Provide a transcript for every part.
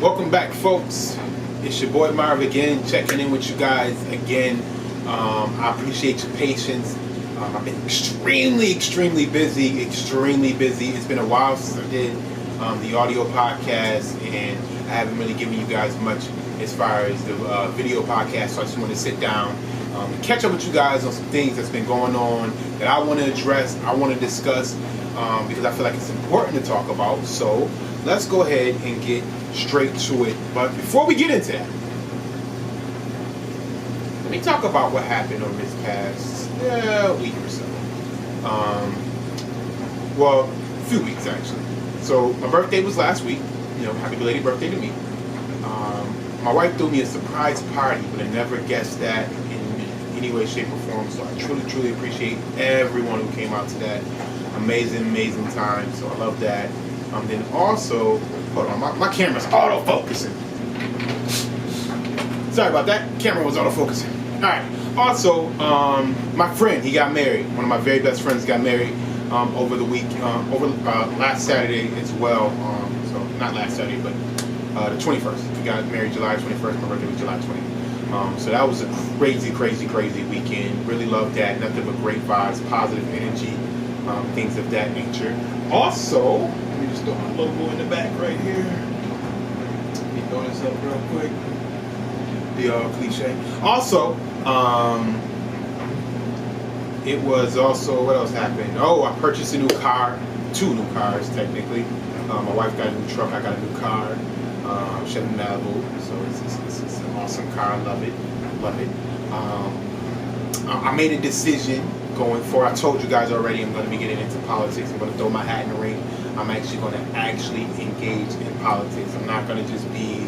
Welcome back, folks. It's your boy Marv again, checking in with you guys again. I appreciate your patience. I've been extremely busy. It's been a while since I did the audio podcast, and I haven't really given you guys much as far as the video podcast, so I just want to sit down and catch up with you guys on some things that's been going on that I want to address, I want to discuss, because I feel like it's important to talk about. So let's go ahead and get straight to it. But before we get into that, let me talk about what happened over this past week or so. Well, a few weeks actually. So my birthday was last week. Happy belated birthday to me. My wife threw me a surprise party, but I never guessed that in any way, shape, or form. So I truly appreciate everyone who came out to that amazing time. So I love that. Then also, hold on, my camera's auto-focusing. Sorry about that. Camera was auto-focusing. All right. Also, my friend, he got married. One of my very best friends got married over the week, last Saturday as well. So not last Saturday, but the 21st. He got married July 21st. My birthday was July 20th. So that was a crazy weekend. Really loved that. Nothing but great vibes, positive energy, things of that nature. Also, let me just throw my logo in the back right here. Let me throw this up real quick. Be all cliche. Also, it was also, what else happened? Oh, I purchased a new car. 2 new cars, technically. My wife got a new truck. I got a new car. Chevy Malibu. So it's an awesome car. I love it. I made a decision going forward. I told you guys already I'm going to be getting into politics. I'm going to throw my hat in the ring. I'm actually going to engage in politics. I'm not going to just be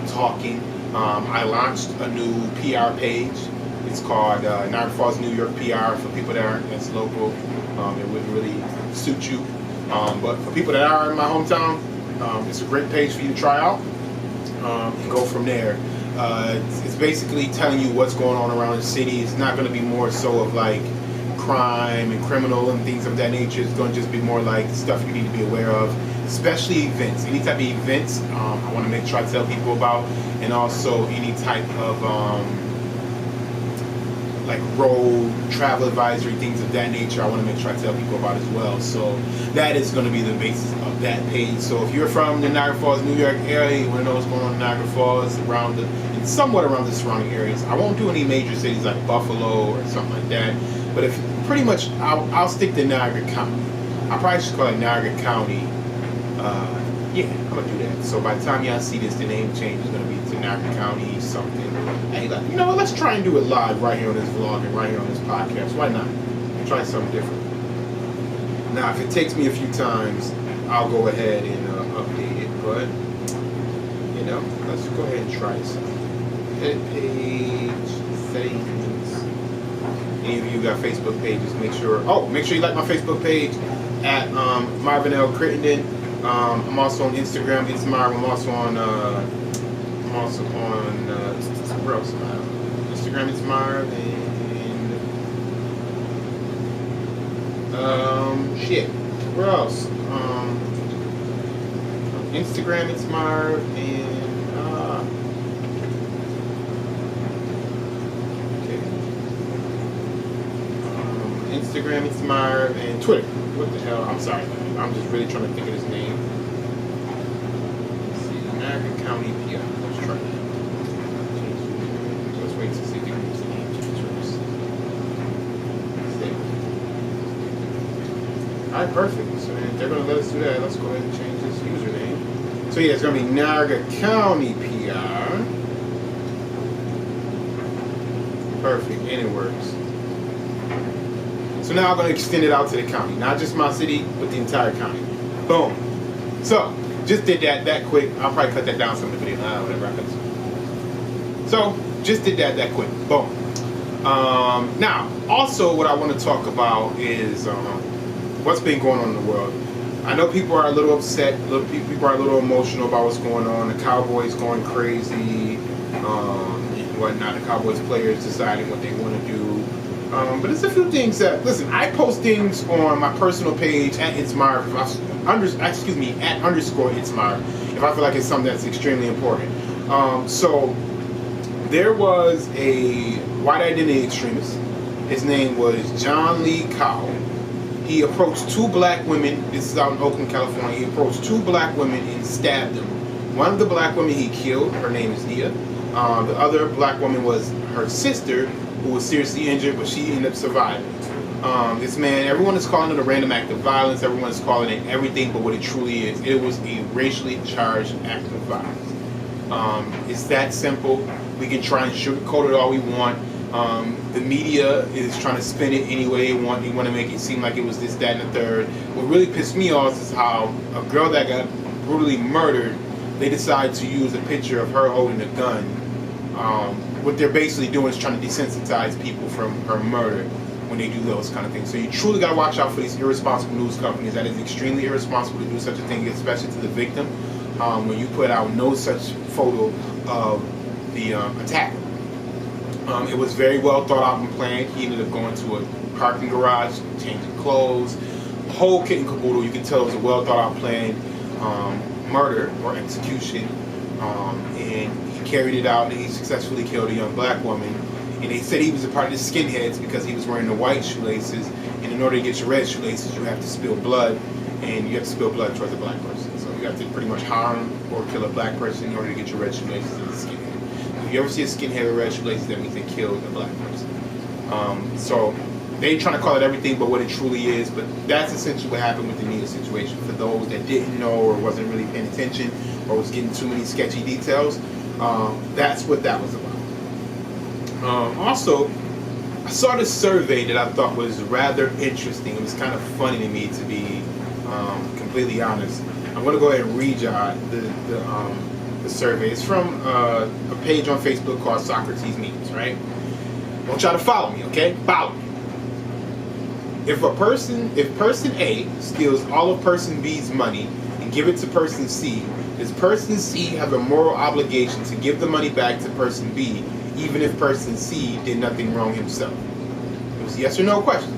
talking. I launched a new PR page. It's called Niagara Falls, New York PR for people that aren't as local. It wouldn't really suit you. But for people that are in my hometown, it's a great page for you to try out and go from there. It's basically telling you what's going on around the city. It's not going to be more so of like crime and criminal and things of that nature. It's going to just be more like stuff you need to be aware of, especially events. Any type of events I want to make sure I tell people about, and also any type of like road travel advisory, things of that nature. I want to make sure I tell people about as well. So that is going to be the basis of that page. So if you're from the Niagara Falls, New York area, you want to know what's going on in Niagara Falls, and somewhat around the surrounding areas. I won't do any major cities like Buffalo or something like that. But if pretty much, I'll stick to Niagara County. I probably should call it Niagara County. Yeah, I'm gonna do that. So by the time y'all see this, the name change is gonna be to Niagara County something. Hey, let's try and do it live right here on this vlog and right here on this podcast. Why not? Try something different. Now, if it takes me a few times, I'll go ahead and update it. But let's go ahead and try something. Head page settings. Any of you got Facebook pages? Make sure you like my Facebook page at Marvin L. Crittenden. I'm also on Instagram. It's Marv. I'm also on where else am I? Instagram. It's Marv, and where else? Instagram. It's Marv, and Instagram. It's Marv, and Twitter. What the hell? I'm sorry. I'm just really trying to think of his name. Let's see, Niagara County PR. Let's try that. Let's wait to see if they can use the name change first. Alright, perfect. So if they're going to let us do that, let's go ahead and change this username. So yeah, it's going to be Niagara County PR. Perfect, and it works. So now I'm going to extend it out to the county. Not just my city, but the entire county. Boom. So, just did that quick. I'll probably cut that down some of the video. Whatever happens. So, just did that quick. Boom. Now, also what I want to talk about is what's been going on in the world. I know people are a little upset. People are a little emotional about what's going on. The Cowboys going crazy. And whatnot. The Cowboys players deciding what they want to do. But it's a few things that, listen, I post things on my personal page at @itsmarv, at _itsmarv, if I feel like it's something that's extremely important. So there was a white identity extremist. His name was John Lee Cowell. He approached two black women. This is out in Oakland, California. He approached two black women and stabbed them. One of the black women he killed. Her name is Nia. The other black woman was her sister, who was seriously injured, but she ended up surviving. This man, everyone is calling it a random act of violence. Everyone is calling it everything but what it truly is. It was a racially charged act of violence. It's that simple. We can try and sugarcoat it all we want. The media is trying to spin it any way they want. They want to make it seem like it was this, that, and the third. What really pissed me off is how a girl that got brutally murdered, they decided to use a picture of her holding a gun. What they're basically doing is trying to desensitize people from her murder when they do those kind of things. So you truly got to watch out for these irresponsible news companies. That is extremely irresponsible to do such a thing, especially to the victim, when you put out no such photo of the attacker. It was very well thought out and planned. He ended up going to a parking garage, changing clothes, the whole kit and caboodle. You can tell it was a well thought out planned murder or execution, and he carried it out and he successfully killed a young black woman. And they said he was a part of the skinheads because he was wearing the white shoelaces, and in order to get your red shoelaces, you have to spill blood, and you have to spill blood towards a black person. So you have to pretty much harm or kill a black person in order to get your red shoelaces as a skinhead. If you ever see a skinhead with red shoelaces, that means they killed a black person. So they trying to call it everything but what it truly is, but that's essentially what happened with the Nita situation. For those that didn't know or wasn't really paying attention or was getting too many sketchy details, that's what that was about. Also, I saw this survey that I thought was rather interesting. It was kind of funny to me, to be completely honest. I'm going to go ahead and read y'all the survey. It's from a page on Facebook called Socrates Memes, right? I want y'all to follow me, okay? Follow me. If person A steals all of person B's money and give it to person C, does person C have a moral obligation to give the money back to person B, even if person C did nothing wrong himself? It was a yes or no question.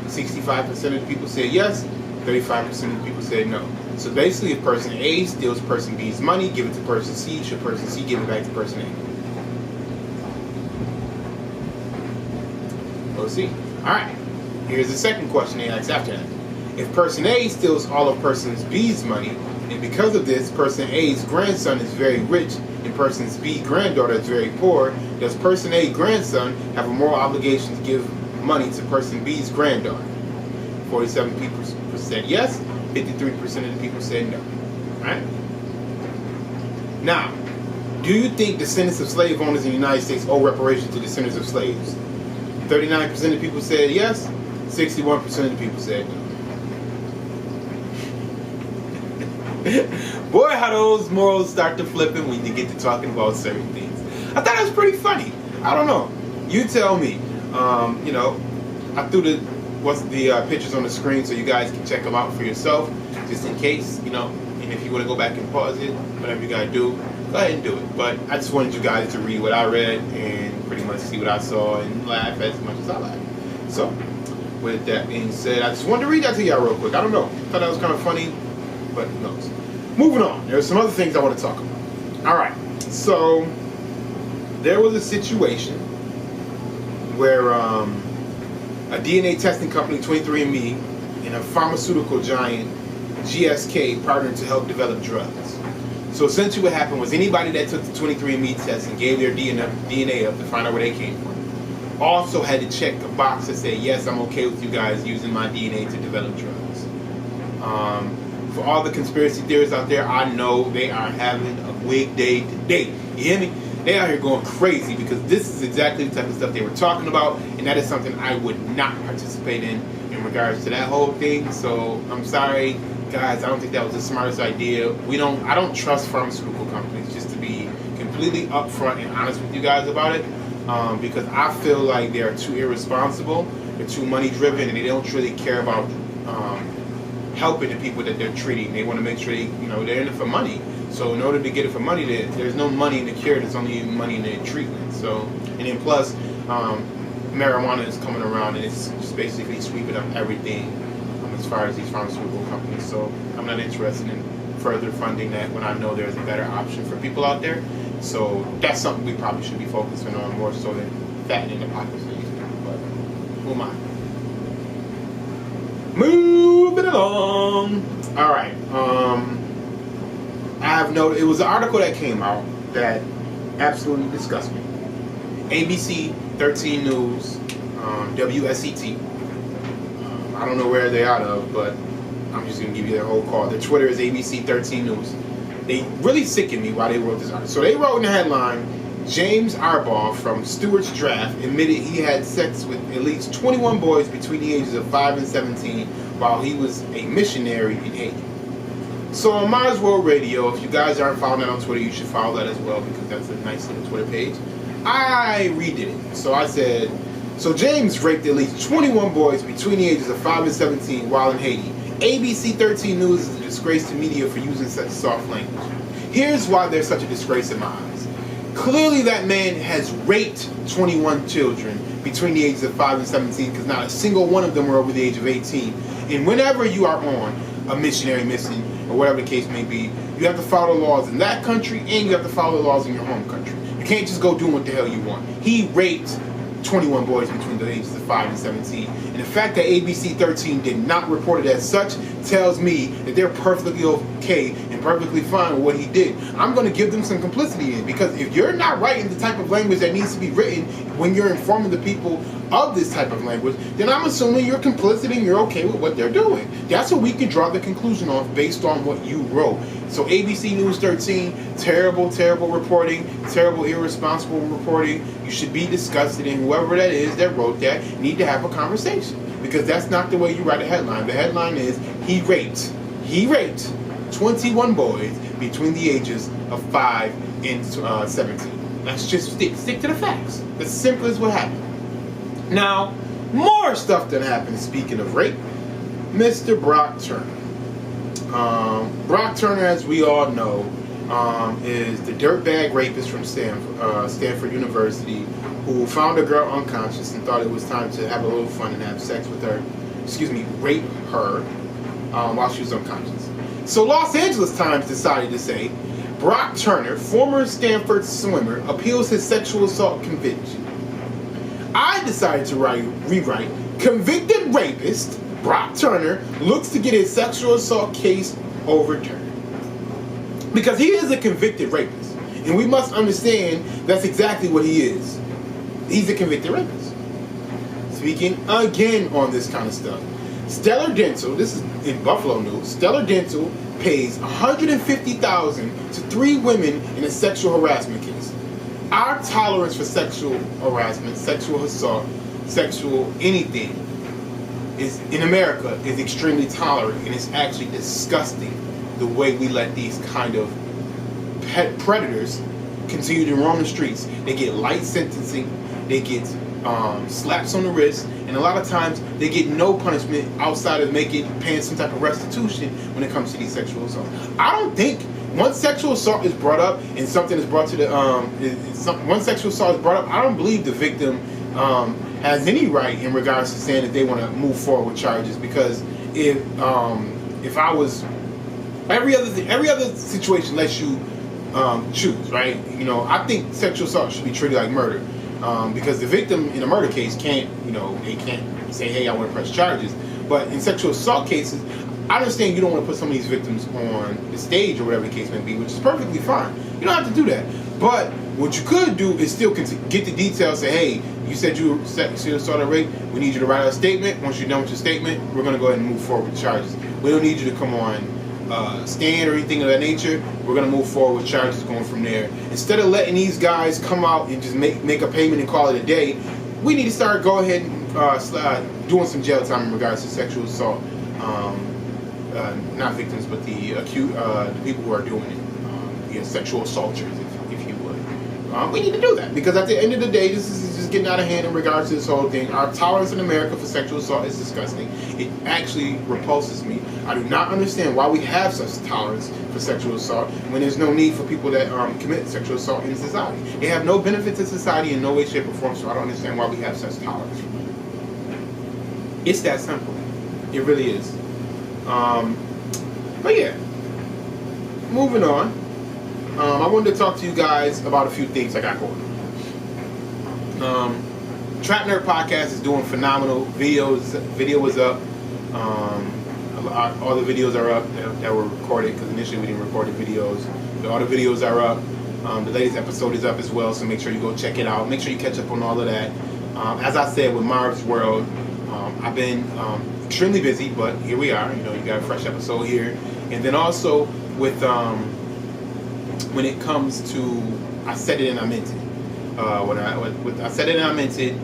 65% of the people said yes, 35% of the people said no. So basically, if person A steals person B's money, give it to person C, should person C give it back to person A? We'll see. Alright, here's the second question they asked after that. If person A steals all of person B's money, and because of this, person A's grandson is very rich and person B's granddaughter is very poor, does person A's grandson have a moral obligation to give money to person B's granddaughter? 47% people said yes, 53% of the people said no. Right? Now, do you think descendants of slave owners in the United States owe reparations to descendants of slaves? 39% of people said yes, 61% of the people said no. Boy, how those morals start to flipping when you get to talking about certain things. I thought it was pretty funny. I don't know. You tell me. You know, I threw the pictures on the screen so you guys can check them out for yourself, just in case, you know. And if you want to go back and pause it, whatever you gotta do, go ahead and do it. But I just wanted you guys to read what I read and pretty much see what I saw and laugh as much as I laughed. So, with that being said, I just wanted to read that to y'all real quick. I don't know. I thought that was kind of funny, but who knows. Moving on. There's some other things I want to talk about. Alright, so there was a situation where a DNA testing company, 23andMe, and a pharmaceutical giant, GSK, partnered to help develop drugs. So essentially what happened was anybody that took the 23andMe test and gave their DNA up to find out where they came from also had to check a box that said, yes, I'm okay with you guys using my DNA to develop drugs. For all the conspiracy theorists out there, I know they are having a wig day today. You hear me? They out here going crazy because this is exactly the type of stuff they were talking about, and that is something I would not participate in regards to that whole thing. So I'm sorry, guys. I don't think that was the smartest idea. I don't trust pharmaceutical companies, just to be completely upfront and honest with you guys about it, because I feel like they are too irresponsible, they're too money driven, and they don't really care about helping the people that they're treating. They want to make sure they're in it for money. So in order to get it for money, there's no money in the cure. There's only money in the treatment. So, and then plus, marijuana is coming around and it's just basically sweeping up everything as far as these pharmaceutical companies. So I'm not interested in further funding that when I know there's a better option for people out there. So that's something we probably should be focusing on more so than fattening the pockets of these people. But who am I? Moving along. All right. I have noted it was an article that came out that absolutely disgusts me. ABC 13 News, WSET. I don't know where they're out of, but I'm just going to give you their whole call. Their Twitter is ABC 13 News. They really sickened me while they wrote this article. So they wrote in the headline, James Arbaugh from Stewart's Draft admitted he had sex with at least 21 boys between the ages of 5 and 17 while he was a missionary in Haiti. So on Marv's World Radio, if you guys aren't following that on Twitter, you should follow that as well because that's a nice little Twitter page. I redid it. So I said, so James raped at least 21 boys between the ages of 5 and 17 while in Haiti. ABC 13 News is a disgrace to media for using such soft language. Here's why there's such a disgrace in my eyes. Clearly that man has raped 21 children between the ages of 5 and 17 because not a single one of them were over the age of 18. And whenever you are on a missionary mission or whatever the case may be, you have to follow the laws in that country and you have to follow the laws in your home country. You can't just go doing what the hell you want. He raped 21 boys between the ages of 5 and 17. And the fact that ABC 13 did not report it as such tells me that they're perfectly okay and perfectly fine with what he did. I'm going to give them some complicity in, because if you're not writing the type of language that needs to be written when you're informing the people of this type of language, then I'm assuming you're complicit and you're okay with what they're doing. That's what we can draw the conclusion off based on what you wrote. So ABC News 13, terrible, terrible reporting, terrible, irresponsible reporting. You should be disgusted, and whoever that is that wrote that need to have a conversation, because that's not the way you write a headline. The headline is, he raped 21 boys between the ages of 5 and 17. Let's just stick to the facts. As simple as what happened. Now, more stuff that happened, speaking of rape. Mr. Brock Turner. Brock Turner, as we all know, is the dirtbag rapist from Stanford University, who found a girl unconscious and thought it was time to have a little fun and have sex with her, rape her while she was unconscious. So Los Angeles Times decided to say, Brock Turner, former Stanford swimmer, appeals his sexual assault conviction. I decided to rewrite, convicted rapist Brock Turner looks to get his sexual assault case overturned. Because he is a convicted rapist. And we must understand that's exactly what he is. He's a convicted rapist. Speaking again on this kind of stuff. Stellar Dental, this is in Buffalo News, Stellar Dental pays $150,000 to 3 women in a sexual harassment case. Our tolerance for sexual harassment, sexual assault, sexual anything is in America is extremely tolerant, and it's actually disgusting the way we let these kind of pet predators continue to roam the streets. They get light sentencing, they get slaps on the wrist, and a lot of times they get no punishment outside of paying some type of restitution when it comes to these sexual assaults. I don't think once sexual assault is brought up and something is brought to the once sexual assault is brought up, I don't believe the victim has any right in regards to saying that they want to move forward with charges, because if I was every other situation lets you choose, right? You know, I think sexual assault should be treated like murder, because the victim in a murder case can't say, hey, I want to press charges. But in sexual assault cases, I understand you don't want to put some of these victims on the stage or whatever the case may be, which is perfectly fine. You don't have to do that. But what you could do is still get the details. Say, hey, you said you sexual assault or rape. We need you to write out a statement. Once you're done with your statement, we're going to go ahead and move forward with charges. We don't need you to come on stand or anything of that nature. We're going to move forward with charges going from there. Instead of letting these guys come out and just make a payment and call it a day, we need to start go ahead and doing some jail time in regards to sexual assault. Not victims, but the people who are doing it, the sexual assaulters, if you would. We need to do that, because at the end of the day, this is just getting out of hand in regards to this whole thing. Our tolerance in America for sexual assault is disgusting. It actually repulses me. I do not understand why we have such tolerance for sexual assault when there's no need for people that commit sexual assault in society. They have no benefit to society in no way, shape, or form, so I don't understand why we have such tolerance. It's that simple. It really is. But yeah, moving on. I wanted to talk to you guys about a few things I got going on. Trap Nerd Podcast is doing phenomenal. Video is up. All the videos are up that were recorded, because initially we didn't record the videos. But all the videos are up. The latest episode is up as well, so make sure you go check it out. Make sure you catch up on all of that. As I said, with Marv's World, I've been extremely busy, but here we are. You know, you got a fresh episode here. And then also with when it comes to I Said It and I Meant It. When I Said It and I Meant It,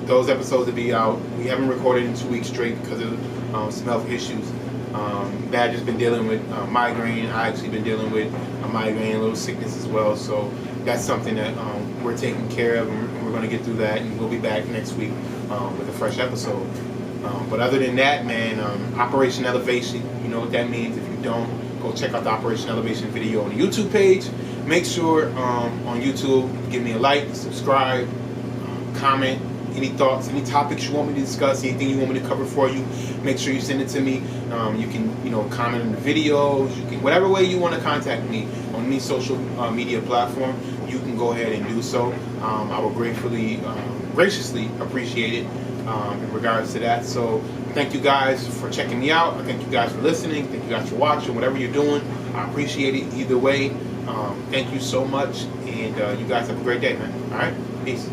those episodes will be out. We haven't recorded in 2 weeks straight because of some health issues. Badger's been dealing with migraine. I actually been dealing with a migraine, a little sickness as well. So that's something that we're taking care of, and we're going to get through that. And we'll be back next week with a fresh episode. But other than that, man, Operation Elevation, you know what that means. If you don't, go check out the Operation Elevation video on the YouTube page. Make sure on YouTube, give me a like, subscribe, comment, any thoughts, any topics you want me to discuss, anything you want me to cover for you. Make sure you send it to me. You can, comment on the videos. You can, whatever way you want to contact me on any social media platform, you can go ahead and do so. I will graciously appreciate it in regards to that. So thank you guys for checking me out. I thank you guys for listening. Thank you guys for watching. Whatever you're doing, I appreciate it either way. Thank you so much, and you guys have a great day, man. All right, peace.